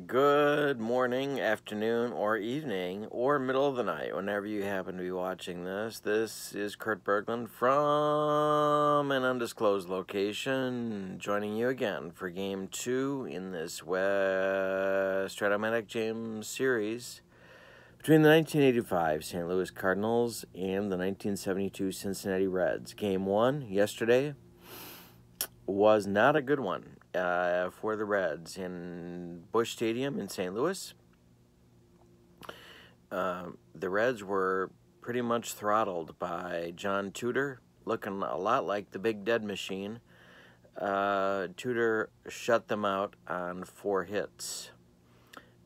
Good morning, afternoon, or evening, or middle of the night, whenever you happen to be watching this. This is Kurt Berglund from an undisclosed location, joining you again for Game 2 in this West Stratomatic James series between the 1985 St. Louis Cardinals and the 1972 Cincinnati Reds. Game 1 yesterday was not a good one for the Reds in Busch Stadium in St. Louis. The Reds were pretty much throttled by John Tudor, looking a lot like the Big Dead Machine. Tudor shut them out on 4 hits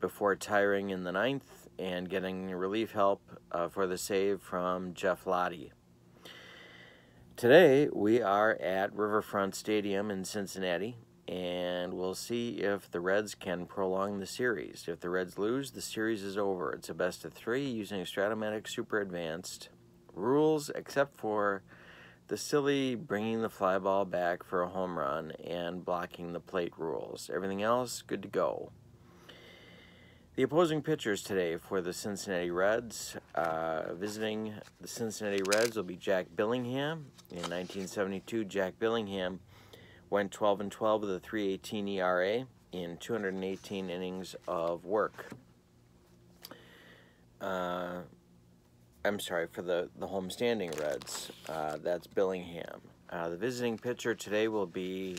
before tiring in the 9th and getting relief help for the save from Jeff Lottie. Today, we are at Riverfront Stadium in Cincinnati, and we'll see if the Reds can prolong the series. If the Reds lose, the series is over. It's a best-of-3 using Stratomatic Super Advanced rules, except for the silly bringing the fly ball back for a home run and blocking the plate rules. Everything else, good to go. The opposing pitchers today for the Cincinnati Reds, visiting the Cincinnati Reds will be Jack Billingham. In 1972, Jack Billingham went 12-12 with a 3.18 ERA in 218 innings of work. I'm sorry, for the homestanding Reds, that's Billingham. The visiting pitcher today will be,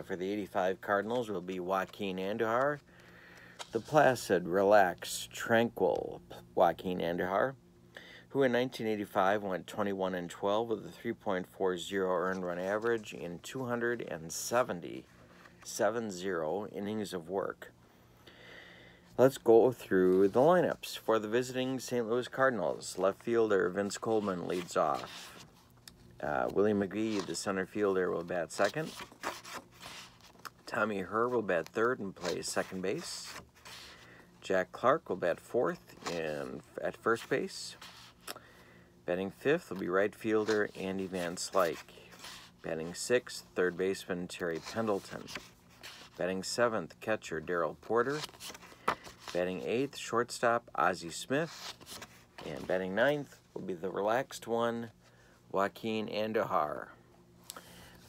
for the 85 Cardinals, will be Joaquin Andujar. The placid, relaxed, tranquil Joaquin Andujar, who in 1985 went 21-12 with a 3.40 earned run average in 270 innings of work. Let's go through the lineups for the visiting St. Louis Cardinals. Left fielder Vince Coleman leads off. Willie McGee, the center fielder, will bat second. Tommy Herr will bat third and play second base. Jack Clark will bat fourth at first base. Batting fifth will be right fielder Andy Van Slyke. Batting sixth, third baseman Terry Pendleton. Batting seventh, catcher Darrell Porter. Batting eighth, shortstop Ozzie Smith. And batting ninth will be the relaxed one, Joaquin Andujar.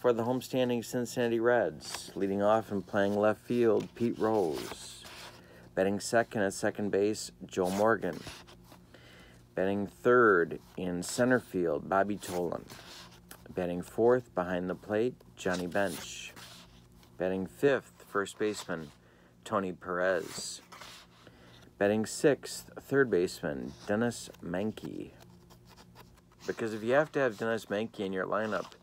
For the homestanding Cincinnati Reds, leading off and playing left field, Pete Rose. Batting second at second base, Joe Morgan. Batting third in center field, Bobby Tolan. Batting fourth behind the plate, Johnny Bench. Batting fifth, first baseman, Tony Perez. Batting sixth, third baseman, Dennis Menke. Because if you have to have Dennis Menke in your lineup,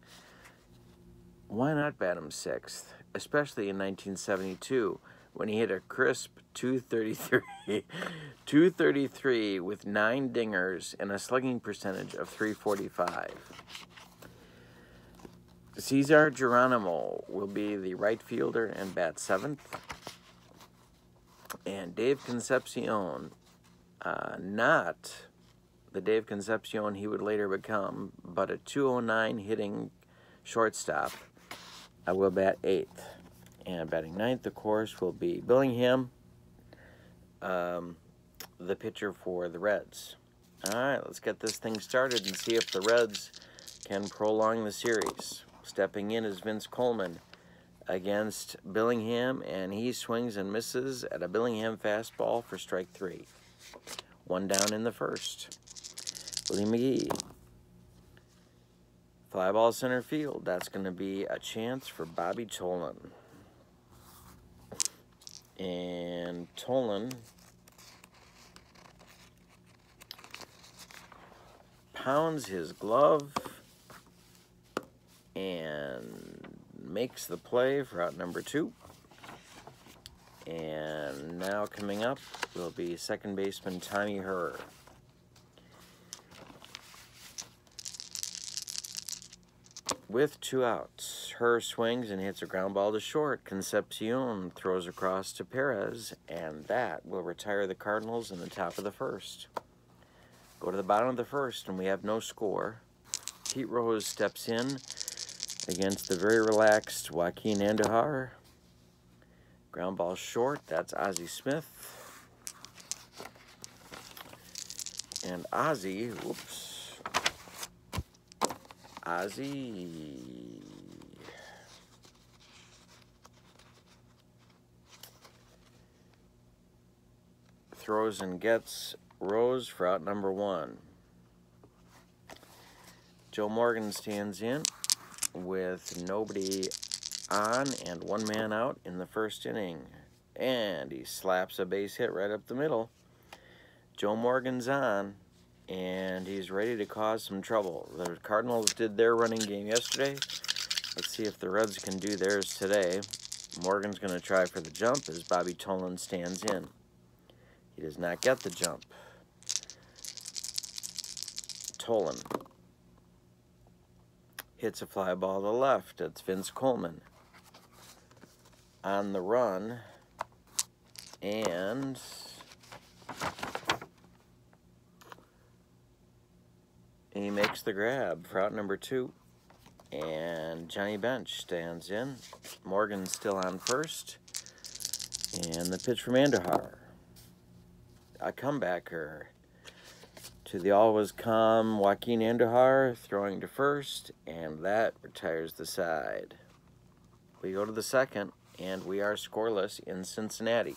why not bat him sixth? Especially in 1972, when he hit a crisp 233 with 9 dingers and a slugging percentage of .345. Cesar Geronimo will be the right fielder and bat seventh. And Dave Concepcion, not the Dave Concepcion he would later become, but a .209 hitting shortstop, will bat eighth. And batting ninth, of course, will be Billingham, the pitcher for the Reds. All right, let's get this thing started and see if the Reds can prolong the series. Stepping in is Vince Coleman against Billingham, and he swings and misses at a Billingham fastball for strike 3. 1 down in the first. Willie McGee. Fly ball center field. That's going to be a chance for Bobby Tolan. And Tolan pounds his glove and makes the play for out number 2. And now coming up will be second baseman Tommy Herr. With 2 outs, Herr swings and hits a ground ball to short. Concepcion throws across to Perez, and that will retire the Cardinals in the top of the first. Go to the bottom of the first, and we have no score. Pete Rose steps in against the very relaxed Joaquin Andujar. Ground ball short, that's Ozzie Smith. And Ozzie, whoops. Ozzie throws and gets Rose for out number 1. Joe Morgan stands in with nobody on and 1 man out in the first inning. And he slaps a base hit right up the middle. Joe Morgan's on, and he's ready to cause some trouble. The Cardinals did their running game yesterday. Let's see if the Reds can do theirs today. Morgan's going to try for the jump as Bobby Tolan stands in. He does not get the jump. Tolan hits a fly ball to the left. It's Vince Coleman on the run, and he makes the grab for out number 2. And Johnny Bench stands in. Morgan's still on first. And the pitch from Andujar. A comebacker to the always calm Joaquin Andujar, throwing to first, and that retires the side. We go to the second, and we are scoreless in Cincinnati.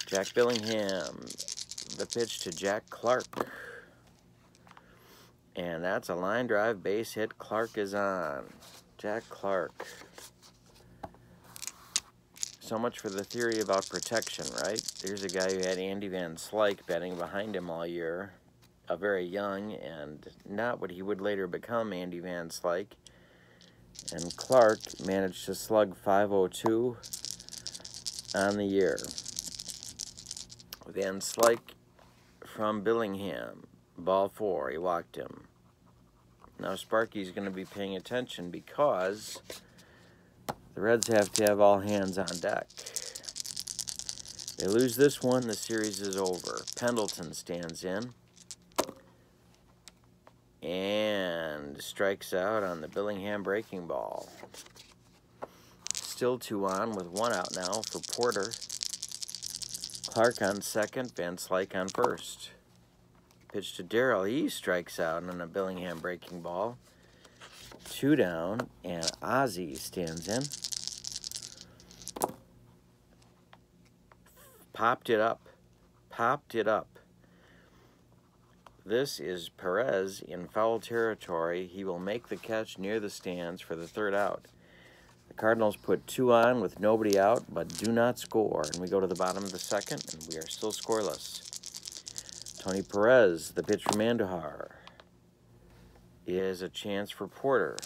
Jack Billingham, the pitch to Jack Clark. And that's a line drive base hit. Clark is on. Jack Clark. So much for the theory about protection, right? There's a guy who had Andy Van Slyke batting behind him all year. A very young and not what he would later become, Andy Van Slyke. And Clark managed to slug .502 on the year. Van Slyke from Billingham. Ball 4, he walked him. Now Sparky's going to be paying attention because the Reds have to have all hands on deck. They lose this one, the series is over. Pendleton stands in and strikes out on the Billingham breaking ball. Still 2 on with 1 out now for Porter. Clark on second, Van Slyke on first. Pitch to Darrell. He strikes out on a Billingham breaking ball. 2 down, and Ozzie stands in. Popped it up. Popped it up. This is Perez in foul territory. He will make the catch near the stands for the 3rd out. The Cardinals put 2 on with nobody out, but do not score. And we go to the bottom of the second, and we are still scoreless. Tony Perez, the pitch from Andujar, is a chance for Porter.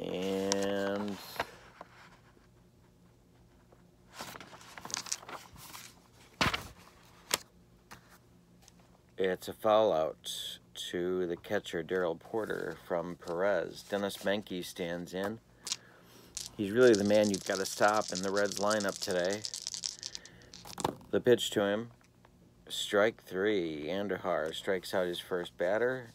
And it's a foul out to the catcher, Darrell Porter, from Perez. Dennis Menke stands in. He's really the man you've got to stop in the Reds lineup today. The pitch to him, strike 3. Andujar strikes out his first batter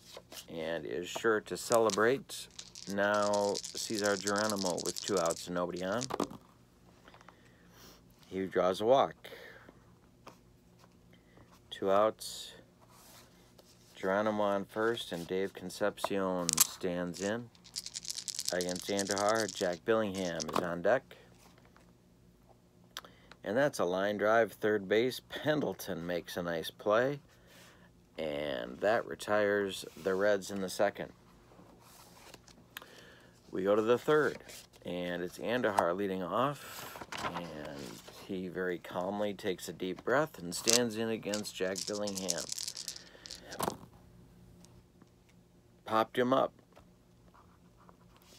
and is sure to celebrate. Now Cesar Geronimo with 2 outs and nobody on. He draws a walk. 2 outs. Geronimo on first, and Dave Concepcion stands in against Andujar. Jack Billingham is on deck. And that's a line drive, third base. Pendleton makes a nice play. And that retires the Reds in the second. We go to the third. And it's Andujar leading off. And he very calmly takes a deep breath and stands in against Jack Billingham. Popped him up.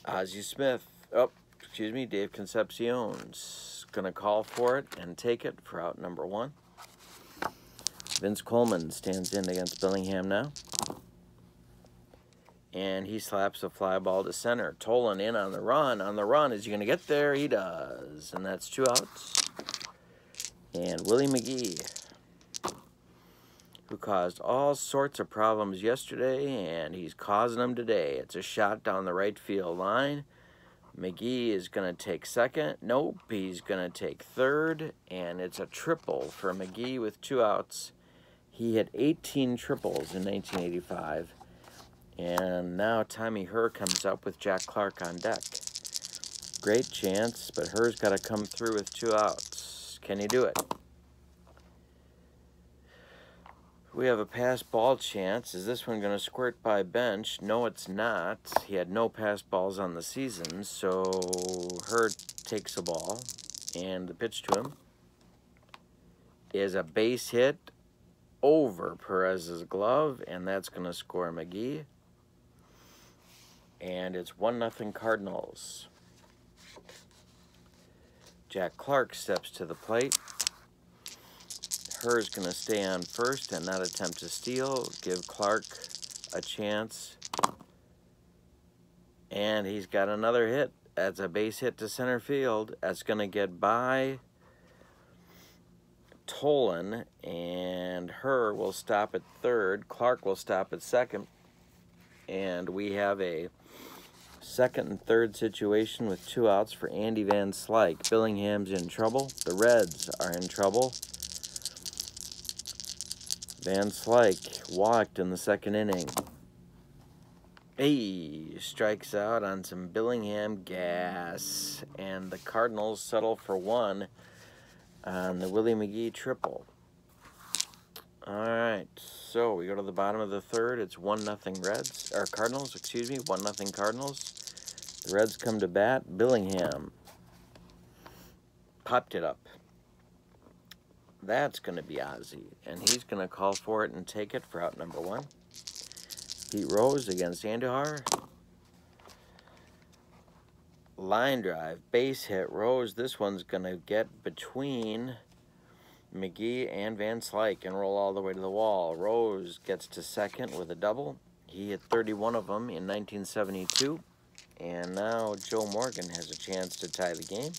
Ozzie Smith. Dave Concepcion's going to call for it and take it for out number 1. Vince Coleman stands in against Billingham now. And he slaps a fly ball to center. Tolan in on the run. On the run. Is he going to get there? He does. And that's 2 outs. And Willie McGee, who caused all sorts of problems yesterday, and he's causing them today. It's a shot down the right field line. McGee is going to take second. Nope, he's going to take third, and it's a triple for McGee with 2 outs. He hit 18 triples in 1985, and now Tommy Herr comes up with Jack Clark on deck. Great chance, but Herr's got to come through with 2 outs. Can he do it? We have a pass ball chance. Is this one going to squirt by Bench? No, it's not. He had no pass balls on the season, so Herr takes a ball, and the pitch to him is a base hit over Perez's glove, and that's going to score McGee. And it's 1-0 Cardinals. Jack Clark steps to the plate. Herr's going to stay on first and not attempt to steal. Give Clark a chance. And he's got another hit. That's a base hit to center field. That's going to get by Tolan, and Herr will stop at third. Clark will stop at second. And we have a second and third situation with 2 outs for Andy Van Slyke. Billingham's in trouble. The Reds are in trouble. Van Slyke walked in the second inning. He strikes out on some Billingham gas, and the Cardinals settle for 1 on the Willie McGee triple. All right, so we go to the bottom of the third. It's 1-0 Reds, or Cardinals, excuse me, 1-0 Cardinals. The Reds come to bat. Billingham popped it up. That's going to be Ozzie, and he's going to call for it and take it for out number 1. Pete Rose against Andujar. Line drive, base hit, Rose. This one's going to get between McGee and Van Slyke and roll all the way to the wall. Rose gets to second with a double. He hit 31 of them in 1972, and now Joe Morgan has a chance to tie the game.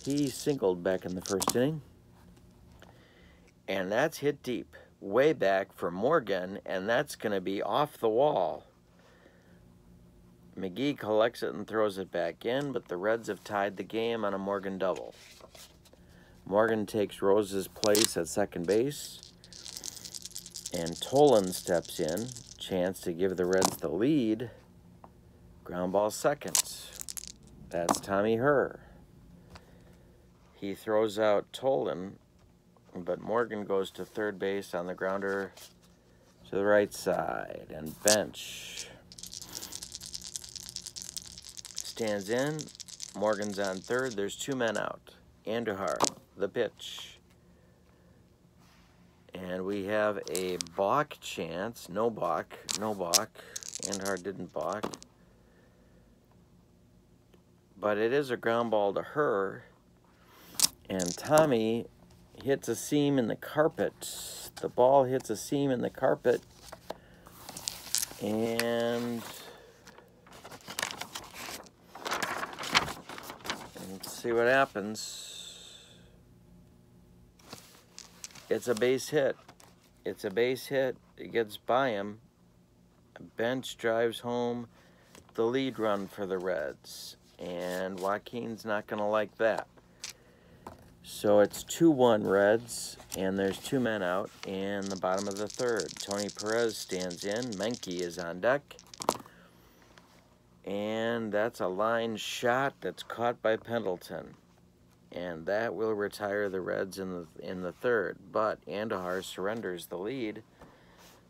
He singled back in the first inning. And that's hit deep, way back for Morgan, and that's going to be off the wall. McGee collects it and throws it back in, but the Reds have tied the game on a Morgan double. Morgan takes Rose's place at second base, and Tolan steps in. Chance to give the Reds the lead. Ground ball second. That's Tommy Herr. He throws out Tolan, but Morgan goes to third base on the grounder to the right side, and Bench stands in. Morgan's on third. There's 2 men out. Andujar, the pitch. And we have a balk chance. No balk. Andujar didn't balk. But it is a ground ball to Herr. And Tommy hits a seam in the carpet. The ball hits a seam in the carpet. And let's see what happens. It's a base hit. It's a base hit. It gets by him. Bench drives home the lead run for the Reds. And Joaquin's not going to like that. So it's 2-1 Reds, and there's 2 men out in the bottom of the third. Tony Perez stands in. Menke is on deck. And that's a line shot that's caught by Pendleton. And that will retire the Reds in the third. But Andujar surrenders the lead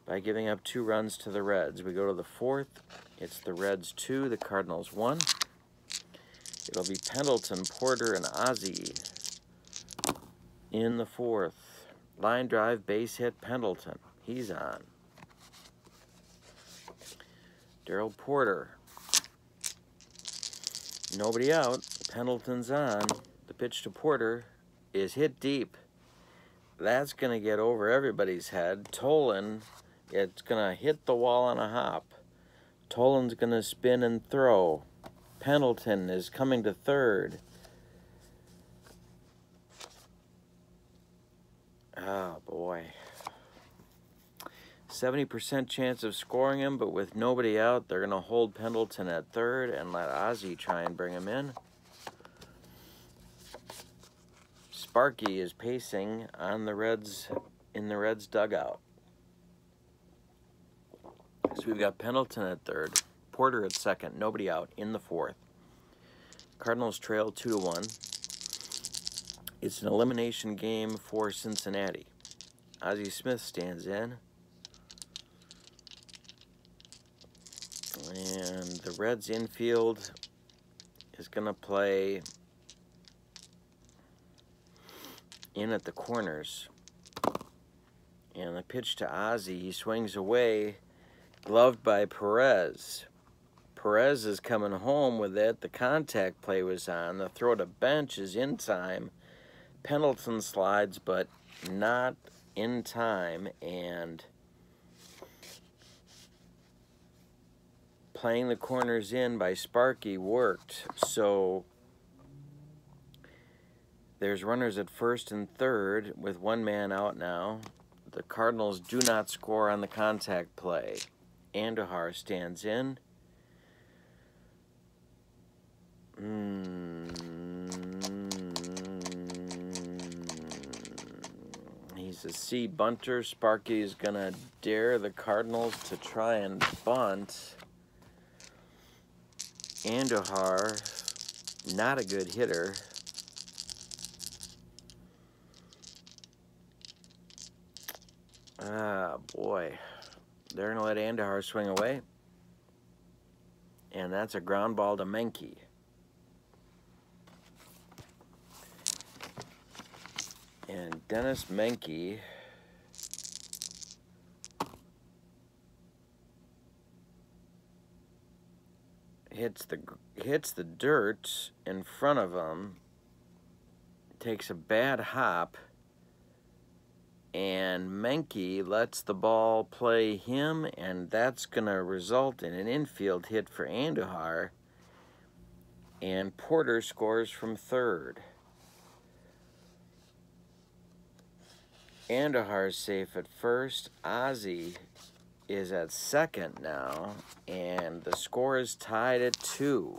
by giving up 2 runs to the Reds. We go to the fourth. It's the Reds 2, the Cardinals 1. It'll be Pendleton, Porter, and Ozzie in the fourth. Line drive, base hit, Pendleton. He's on. Darrell Porter. Nobody out. Pendleton's on. The pitch to Porter is hit deep. That's going to get over everybody's head. Tolan, it's going to hit the wall on a hop. Tolan's going to spin and throw. Pendleton is coming to third. Oh, boy. 70% chance of scoring him, but with nobody out, they're going to hold Pendleton at third and let Ozzie try and bring him in. Sparky is pacing on the Reds, in the Reds dugout. So we've got Pendleton at third, Porter at second, nobody out in the fourth. Cardinals trail 2-1. It's an elimination game for Cincinnati. Ozzie Smith stands in. And the Reds infield is going to play in at the corners. And the pitch to Ozzie, he swings away, gloved by Perez. Perez is coming home with it. The contact play was on. The throw to bench is in time. Pendleton slides, but not in time. And playing the corners in by Sparky worked. So there's runners at first and third with one man out now. The Cardinals do not score on the contact play. Andujar stands in. He's a C bunter. Sparky is going to dare the Cardinals to try and bunt. Andujar, not a good hitter. Ah, boy. They're going to let Andujar swing away. And that's a ground ball to Menke. And Dennis Menke hits the dirt in front of him, takes a bad hop, and Menke lets the ball play him, and that's going to result in an infield hit for Andujar, and Porter scores from third. Andujar's safe at first. Ozzie is at second now, and the score is tied at 2.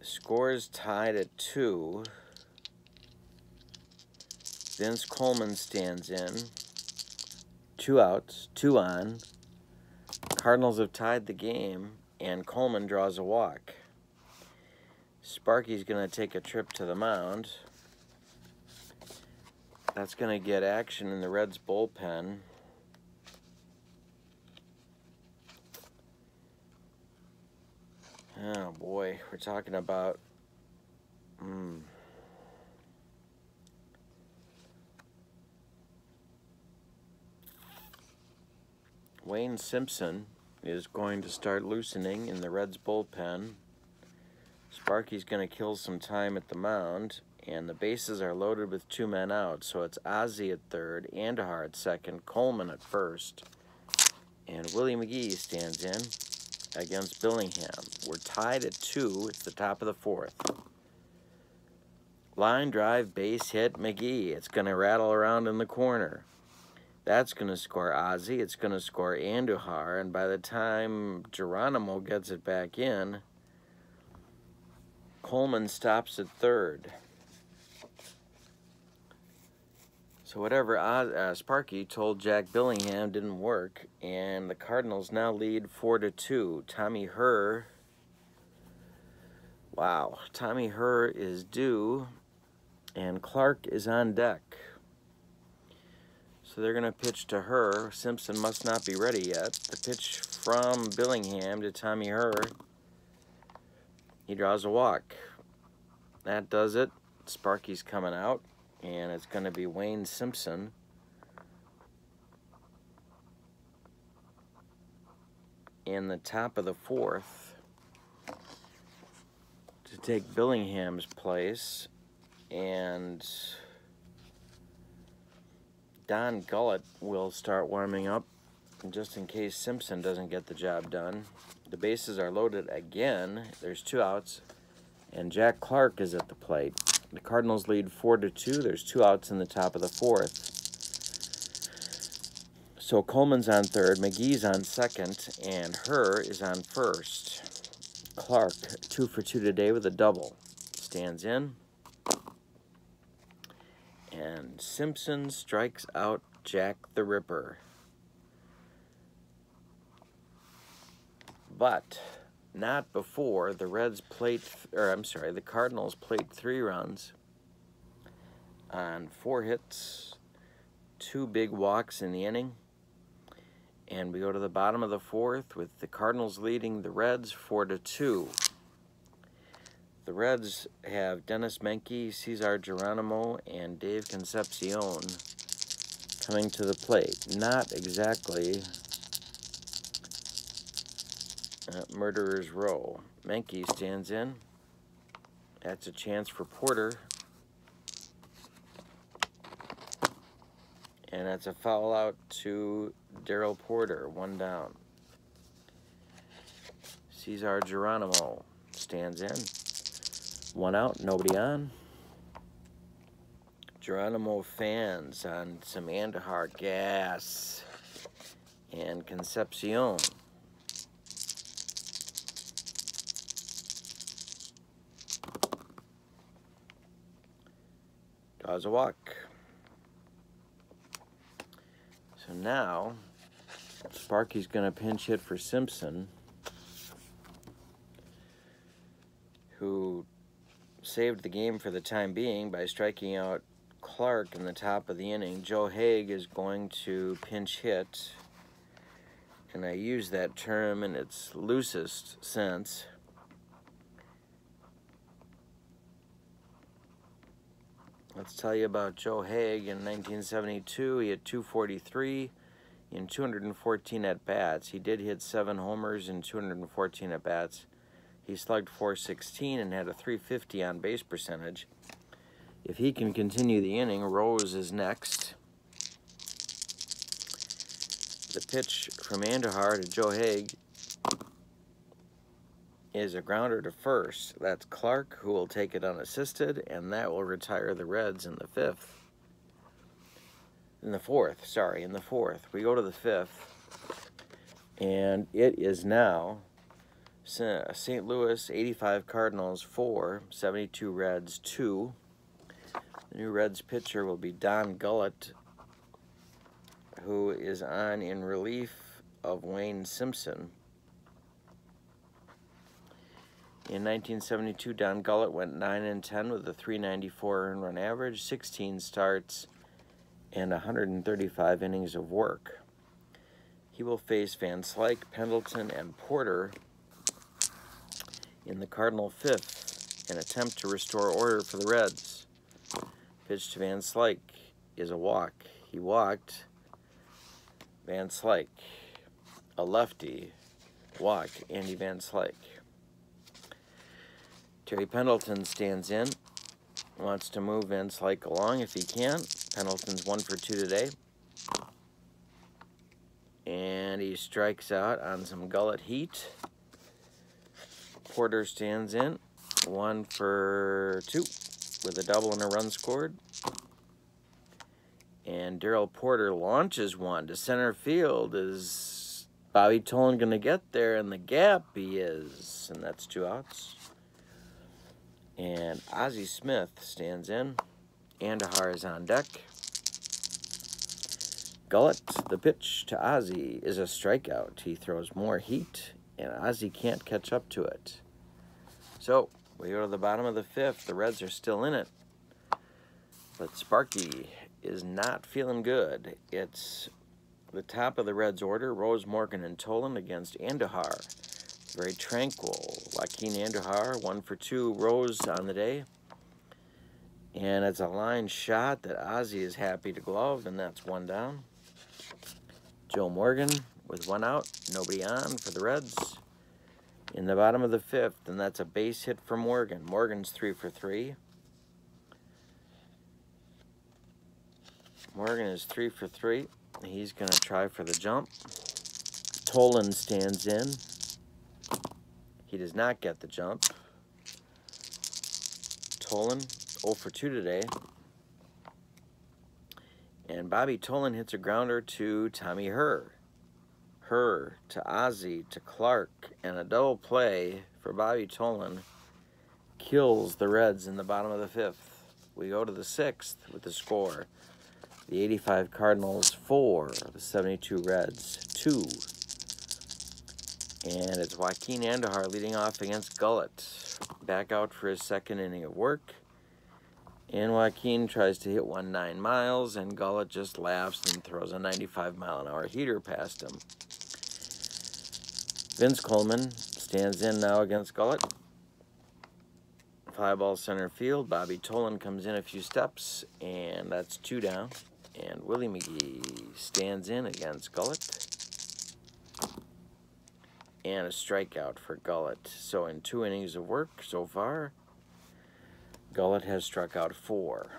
Score is tied at 2. Vince Coleman stands in. 2 outs, 2 on. Cardinals have tied the game, and Coleman draws a walk. Sparky's going to take a trip to the mound. That's going to get action in the Reds bullpen. Oh boy, we're talking about Wayne Simpson is going to start loosening in the Reds bullpen. Sparky's going to kill some time at the mound, and the bases are loaded with 2 men out. So it's Ozzie at third, Andujar at second, Coleman at first, and Willie McGee stands in against Billingham. We're tied at 2. It's the top of the 4th. Line drive, base hit, McGee. It's going to rattle around in the corner. That's going to score Ozzie. It's going to score Andujar, and by the time Geronimo gets it back in, Coleman stops at third. So whatever Sparky told Jack Billingham didn't work, and the Cardinals now lead 4-2. Tommy Herr, wow, Tommy Herr is due, and Clark is on deck. So they're going to pitch to Herr. Simpson must not be ready yet. The pitch from Billingham to Tommy Herr. He draws a walk. That does it. Sparky's coming out, and it's going to be Wayne Simpson. In the top of the 4th to take Billingham's place, and Don Gullett will start warming up just in case Simpson doesn't get the job done. The bases are loaded again. There's 2 outs, and Jack Clark is at the plate. The Cardinals lead 4-2. There's 2 outs in the top of the 4th. So Coleman's on third, McGee's on second, and Herr is on first. Clark, 2 for 2 today with a double. Stands in. And Simpson strikes out Jack the Ripper. But not before the the Cardinals played 3 runs on 4 hits, 2 big walks in the inning. And we go to the bottom of the 4th with the Cardinals leading the Reds 4-2. The Reds have Dennis Menke, Cesar Geronimo, and Dave Concepcion coming to the plate. Not exactly Murderer's Row. Menke stands in. That's a chance for Porter. And that's a foul out to Darrell Porter, 1 down. Cesar Geronimo stands in. 1 out, nobody on. Geronimo fans on some Andujar gas. And Concepcion. Draws a walk. So now, Sparky's going to pinch hit for Simpson, who saved the game for the time being by striking out Clark in the top of the inning. Joe Haig is going to pinch hit, and I use that term in its loosest sense. Let's tell you about Joe Haig. In 1972, he had 243 in 214 at-bats. He did hit 7 homers in 214 at-bats. He slugged .416 and had a .350 on-base percentage. If he can continue the inning, Rose is next. The pitch from Andujar to Joe Haig is a grounder to first. That's Clark, who will take it unassisted, and that will retire the Reds in the 4th. We go to the 5th, and it is now St. Louis 85 Cardinals 4, 72 Reds 2. The new Reds pitcher will be Don Gullett, who is on in relief of Wayne Simpson. In 1972, Don Gullett went 9-10 with a .394 earned run average, 16 starts, and 135 innings of work. He will face Van Slyke, Pendleton, and Porter in the Cardinal 5th, an attempt to restore order for the Reds. Pitch to Van Slyke is a walk. He walked. Van Slyke, a lefty, walked Andy Van Slyke. Terry Pendleton stands in, wants to move Van Slyke along if he can. Pendleton's 1 for 2 today. And he strikes out on some Gullett heat. Porter stands in, 1 for 2 with a double and a run scored. And Darrell Porter launches one to center field. Is Bobby Tolan going to get there in the gap? He is, and that's 2 outs. And Ozzie Smith stands in. Andujar is on deck. Gullett, the pitch to Ozzie is a strikeout. He throws more heat, and Ozzie can't catch up to it. So, we go to the bottom of the 5th. The Reds are still in it. But Sparky is not feeling good. It's the top of the Reds order, Rose, Morgan, and Tolan against Andujar. Very tranquil. Joaquin Andujar, 1 for 2 Rose on the day. And it's a line shot that Ozzie is happy to glove, and that's 1 down. Joe Morgan with 1 out, nobody on for the Reds. In the bottom of the 5th, and that's a base hit for Morgan. Morgan's 3 for 3. Morgan is 3 for 3. He's going to try for the jump. Tolan stands in. He does not get the jump. Tolan 0 for 2 today. And Bobby Tolan hits a grounder to Tommy Herr. Herr to Ozzie to Clark, and a double play for Bobby Tolan kills the Reds in the bottom of the 5th. We go to the 6th with the score. The 85 Cardinals 4, the 72 Reds 2. And it's Joaquin Andujar leading off against Gullett. Back out for his second inning of work. And Joaquin tries to hit one 9 miles, and Gullett just laughs and throws a 95-mile-an-hour heater past him. Vince Coleman stands in now against Gullett. Fly ball center field. Bobby Tolan comes in a few steps, and that's 2 down. And Willie McGee stands in against Gullett. And a strikeout for Gullett. So in 2 innings of work so far, Gullett has struck out 4.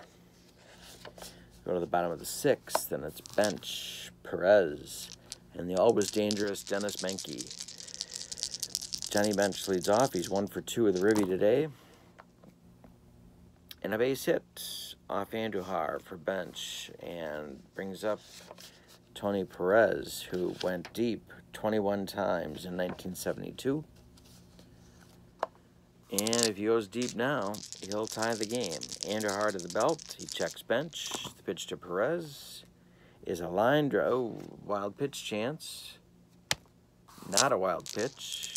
Go to the bottom of the 6th, and it's bench, Perez, and the always dangerous Dennis Menke. Johnny Bench leads off. He's 1 for 2 with the ribby today. And a base hit off Andujar for Bench, and brings up Tony Perez, who went deep 21 times in 1972. And if he goes deep now, he'll tie the game. Andujar to the belt. He checks Bench. The pitch to Perez is a line drive. Oh, wild pitch chance. Not a wild pitch.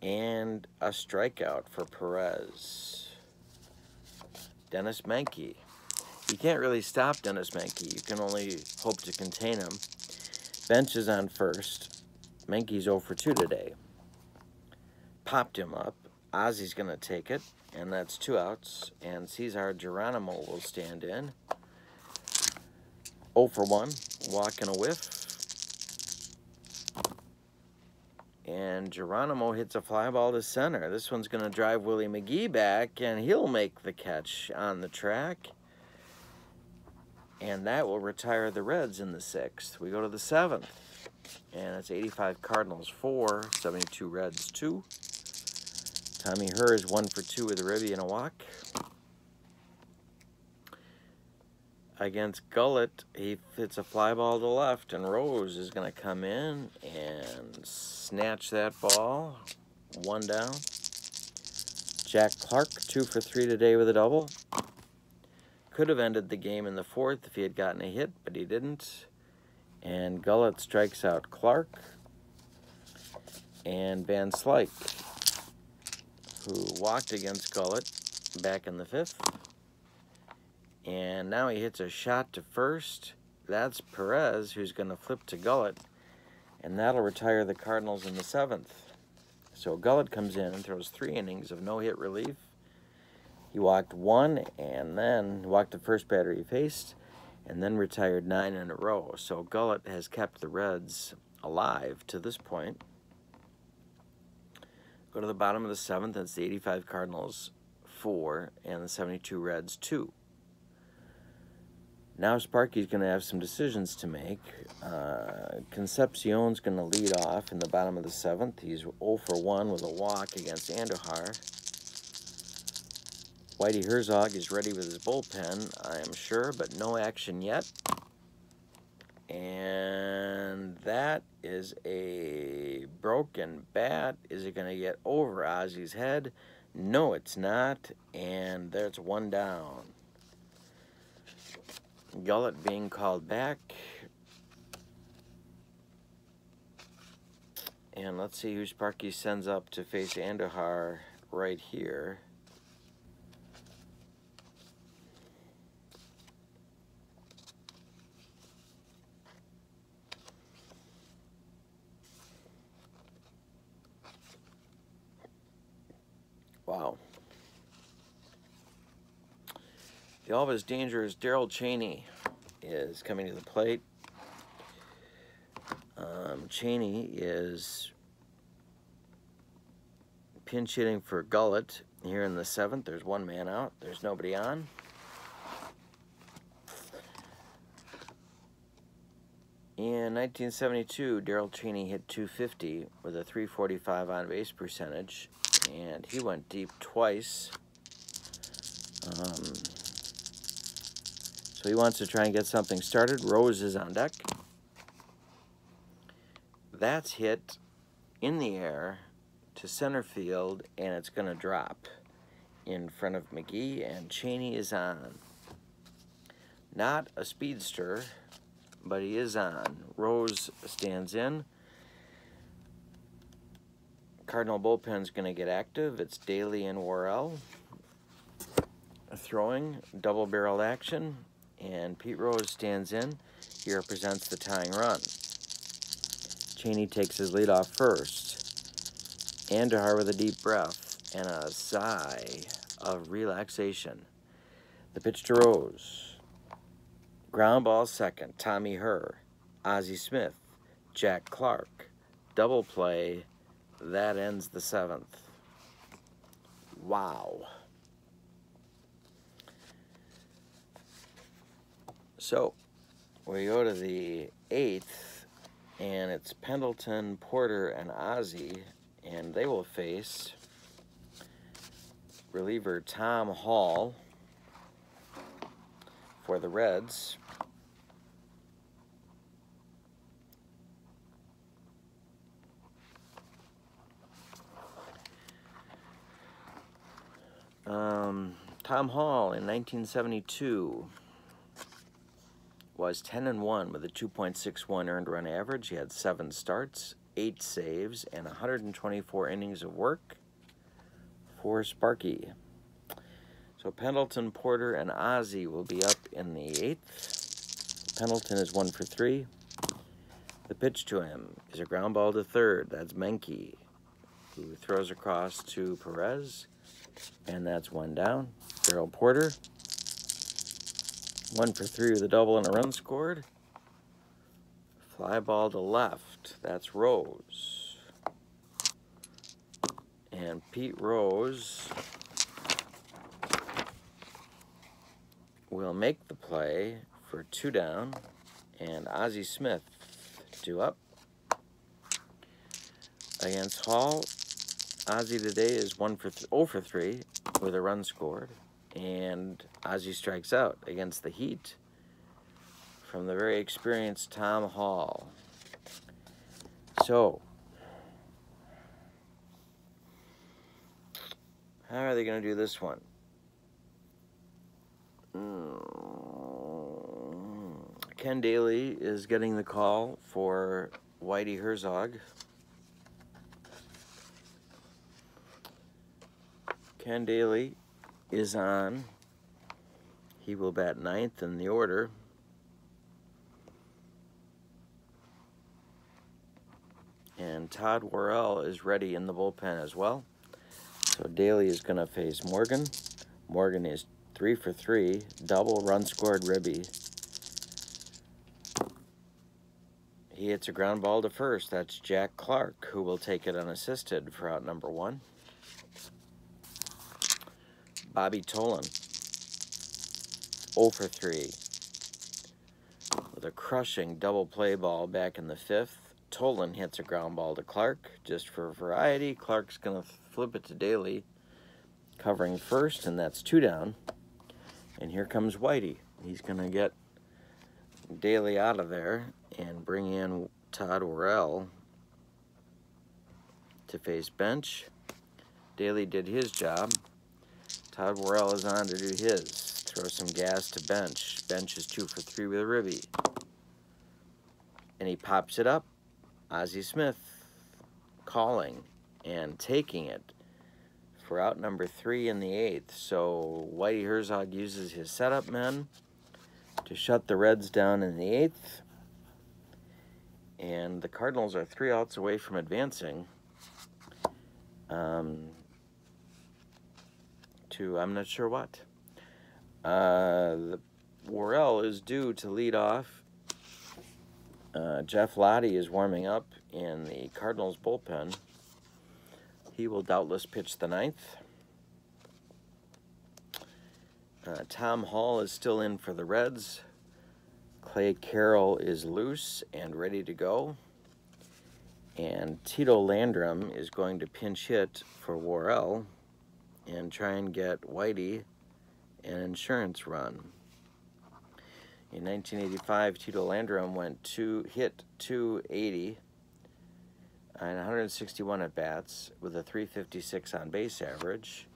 And a strikeout for Perez. Dennis Menke. You can't really stop Dennis Menke. You can only hope to contain him. Bench is on first. Menke's 0 for 2 today. Popped him up. Ozzie's going to take it, and that's 2 outs. And Cesar Geronimo will stand in. 0 for 1. Walk and a whiff. And Geronimo hits a fly ball to center. This one's going to drive Willie McGee back, and he'll make the catch on the track. And that will retire the Reds in the 6th. We go to the 7th. And it's 85 Cardinals 4, 72 Reds 2. Tommy Herr is 1 for 2 with a ribby and a walk. Against Gullett, he hits a fly ball to left, and Rose is going to come in and snatch that ball. 1 down. Jack Clark, 2 for 3 today with a double. Could have ended the game in the 4th if he had gotten a hit, but he didn't. And Gullett strikes out Clark. And Van Slyke, who walked against Gullett back in the 5th. And now he hits a shot to first. That's Perez, who's going to flip to Gullett. And that'll retire the Cardinals in the 7th. So Gullett comes in and throws 3 innings of no-hit relief. He walked 1, and then walked the first batter he faced, and then retired 9 in a row. So Gullett has kept the Reds alive to this point. Go to the bottom of the 7th. It's the 85 Cardinals 4 and the 72 Reds 2. Now Sparky's going to have some decisions to make. Concepcion's going to lead off in the bottom of the 7th. He's 0 for 1 with a walk against Andujar. Whitey Herzog is ready with his bullpen, I am sure, but no action yet. And that is a broken bat. Is it going to get over Ozzie's head? No, it's not. And there's 1 down. Gullett being called back. And let's see who Sparky sends up to face Andujar right here. Wow. The always dangerous Darrell Cheney is coming to the plate. Cheney is pinch hitting for Gullett here in the 7th. There's 1 man out. There's nobody on. In 1972, Darrell Cheney hit .250 with a .345 on-base percentage. and he went deep twice. So he wants to try and get something started. Rose is on deck. That's hit in the air to center field, and it's going to drop in front of McGee, and Cheney is on. Not a speedster, but he is on. Rose stands in. Cardinal bullpen's going to get active. It's Daly and Worrell throwing, double-barreled action, and Pete Rose stands in. He represents the tying run. Cheney takes his lead off first. Andujar with a deep breath and a sigh of relaxation. The pitch to Rose. Ground ball second. Tommy Herr, Ozzie Smith, Jack Clark. Double play. That ends the 7th. Wow. So we go to the 8th, and it's Pendleton, Porter, and Ozzie, and they will face reliever Tom Hall for the Reds. Tom Hall in 1972 was 10-1 with a 2.61 earned run average. He had 7 starts, 8 saves, and 124 innings of work for Sparky. So Pendleton, Porter, and Ozzie will be up in the 8th. Pendleton is 1 for 3. The pitch to him is a ground ball to third. That's Menke, who throws across to Perez, and that's 1 down. Darrell Porter, 1 for 3 with a double and a run scored. Fly ball to left. That's Rose. And Pete Rose will make the play for 2 down. And Ozzie Smith 2 up. Against Hall, Ozzie today is 0 for 3 with a run scored. And Ozzie strikes out against the Heat from the very experienced Tom Hall. So, how are they going to do this one? Ken Daly is getting the call for Whitey Herzog. Ken Daly is on. He will bat 9th in the order. And Todd Worrell is ready in the bullpen as well. So Daly is going to face Morgan. Morgan is 3 for 3, double run scored ribby. He hits a ground ball to first. That's Jack Clark, who will take it unassisted for out number 1. Bobby Tolan, 0 for 3 with a crushing double play ball back in the 5th. Tolan hits a ground ball to Clark just for variety. Clark's going to flip it to Daly, covering first, and that's 2 down. And here comes Whitey. He's going to get Daly out of there and bring in Todd Worrell to face bench. Daly did his job. Todd Worrell is on to do his. Throw some gas to bench. Bench is 2 for 3 with a ribby. And he pops it up. Ozzie Smith calling and taking it for out number 3 in the 8th. So Whitey Herzog uses his setup men to shut the Reds down in the 8th. And the Cardinals are 3 outs away from advancing to I'm not sure what. The Worrell is due to lead off. Jeff Lottie is warming up in the Cardinals bullpen. He will doubtless pitch the 9th. Tom Hall is still in for the Reds. Clay Carroll is loose and ready to go. And Tito Landrum is going to pinch hit for Worrell and try and get Whitey an insurance run. In 1985, Tito Landrum hit 280 and 161 at bats with a 356 on base average.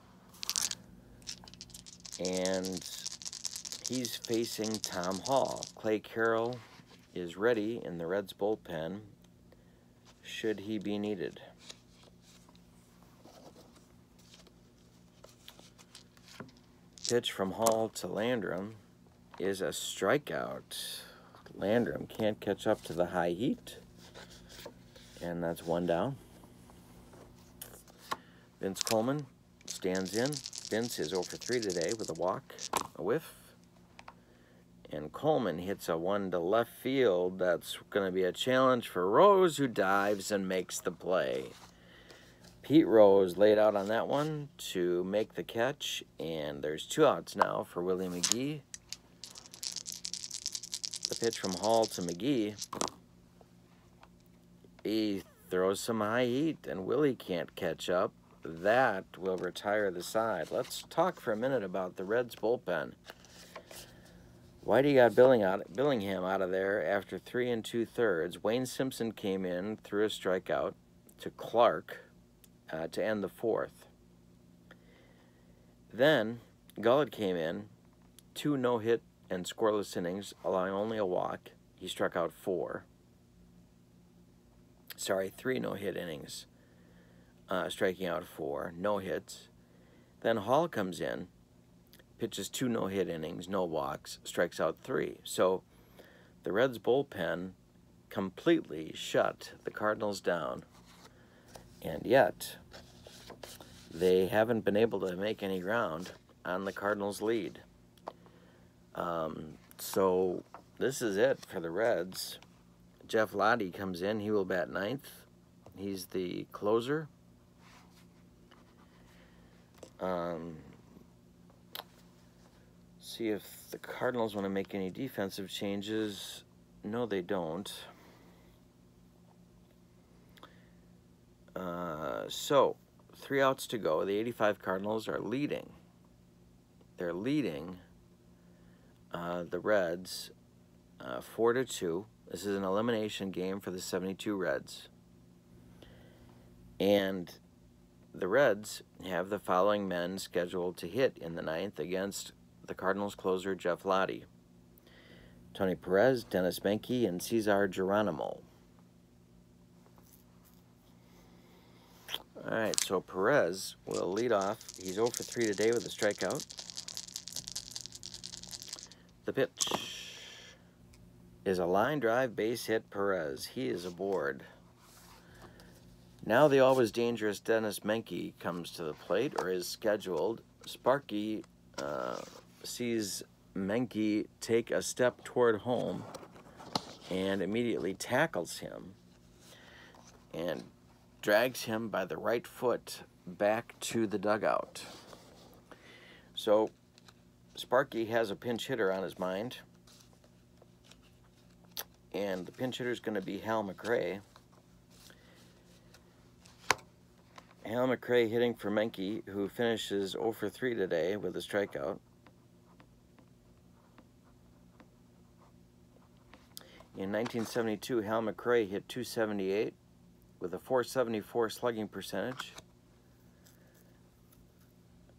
And he's facing Tom Hall. Clay Carroll is ready in the Reds bullpen should he be needed. Pitch from Hall to Landrum is a strikeout. Landrum can't catch up to the high heat, and that's one down. Vince Coleman stands in. Vince is 0 for 3 today with a walk, a whiff. And Coleman hits a one to left field. That's going to be a challenge for Rose, who dives and makes the play. Pete Rose laid out on that one to make the catch, and there's 2 outs now for Willie McGee. The pitch from Hall to McGee. He throws some high heat, and Willie can't catch up. That will retire the side. Let's talk for a minute about the Reds bullpen. Whitey got Billingham out of there after 3 2/3. Wayne Simpson came in, threw a strikeout to Clark to end the 4th. Then Gullett came in, 2 no-hit and scoreless innings, allowing only a walk. He struck out 4. 3 no-hit innings, striking out 4, no hits. Then Hall comes in, pitches 2 no-hit innings, no walks, strikes out 3. So the Reds bullpen completely shut the Cardinals down, and yet they haven't been able to make any ground on the Cardinals' lead. So this is it for the Reds. Jeff Lottie comes in. He will bat 9th. He's the closer. See if the Cardinals want to make any defensive changes. No, they don't. So 3 outs to go. The 85 Cardinals are leading. They're leading the Reds 4-2. This is an elimination game for the 72 Reds. And the Reds have the following men scheduled to hit in the 9th against the Cardinals closer Jeff Lottie: Tony Perez, Dennis Menke, and Cesar Geronimo. All right, so Perez will lead off. He's 0 for 3 today with a strikeout. The pitch is a line drive base hit. Perez, he is aboard. Now the always dangerous Dennis Menke comes to the plate, or is scheduled. Sparky sees Menke take a step toward home and immediately tackles him and drags him by the right foot back to the dugout. So Sparky has a pinch hitter on his mind, and the pinch hitter is going to be Hal McRae. Hal McRae hitting for Menke, who finishes 0 for 3 today with a strikeout. In 1972, Hal McRae hit .278 with a .474 slugging percentage.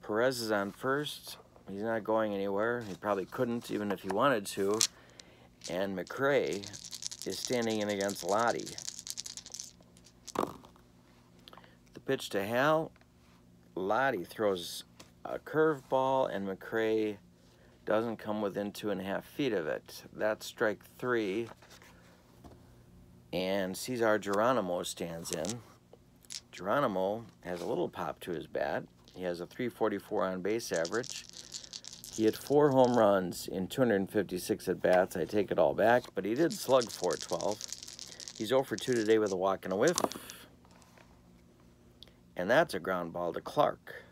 Perez is on first. He's not going anywhere. He probably couldn't, even if he wanted to. And McRae is standing in against Lottie. The pitch to Hal. Lottie throws a curveball, and McRae doesn't come within 2.5 feet of it. That's strike 3. And Cesar Geronimo stands in. Geronimo has a little pop to his bat. He has a .344 on base average. He had 4 home runs in 256 at-bats. I take it all back, but he did slug .412. He's 0 for 2 today with a walk and a whiff. And that's a ground ball to Clark.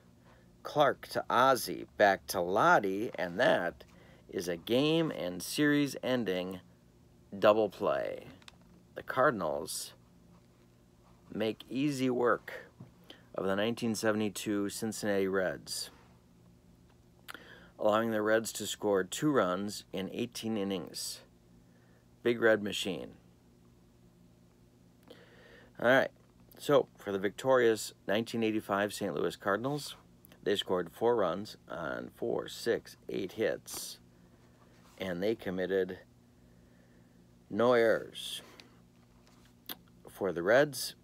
Clark to Ozzie, back to Lottie, and that is a game and series-ending double play. The Cardinals make easy work of the 1972 Cincinnati Reds, allowing the Reds to score 2 runs in 18 innings. Big Red Machine. All right, so for the victorious 1985 St. Louis Cardinals, they scored 4 runs on 4, 6, 8 hits, and they committed no errors. For the Reds,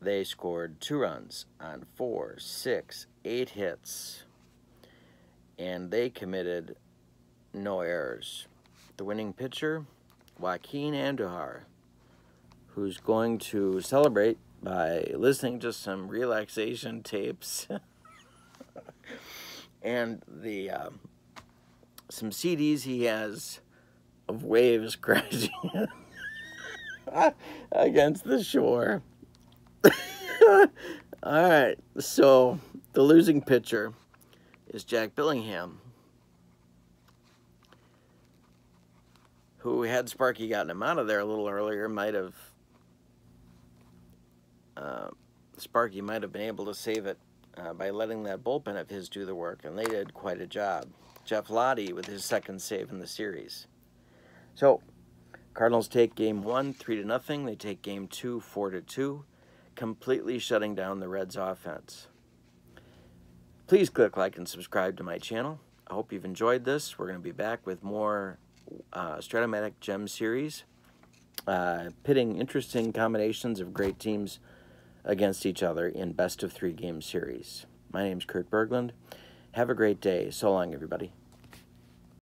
they scored 2 runs on 4, 6, 8 hits, and they committed no errors. The winning pitcher, Joaquin Andujar, who's going to celebrate by listening to some relaxation tapes and the some CDs he has of waves crashing against the shore. All right, so the losing pitcher is Jack Billingham, who, had Sparky gotten him out of there a little earlier, Sparky might have been able to save it by letting that bullpen of his do the work, and they did quite a job. Jeff Lottie with his second save in the series. So, Cardinals take Game 1, 3-0. They take Game 2, 4-2, completely shutting down the Reds' offense. Please click like and subscribe to my channel. I hope you've enjoyed this. We're going to be back with more Strat-O-Matic Gem series, pitting interesting combinations of great teams against each other in best-of-3 game series. My name's Kurt Berglund. Have a great day. So long, everybody.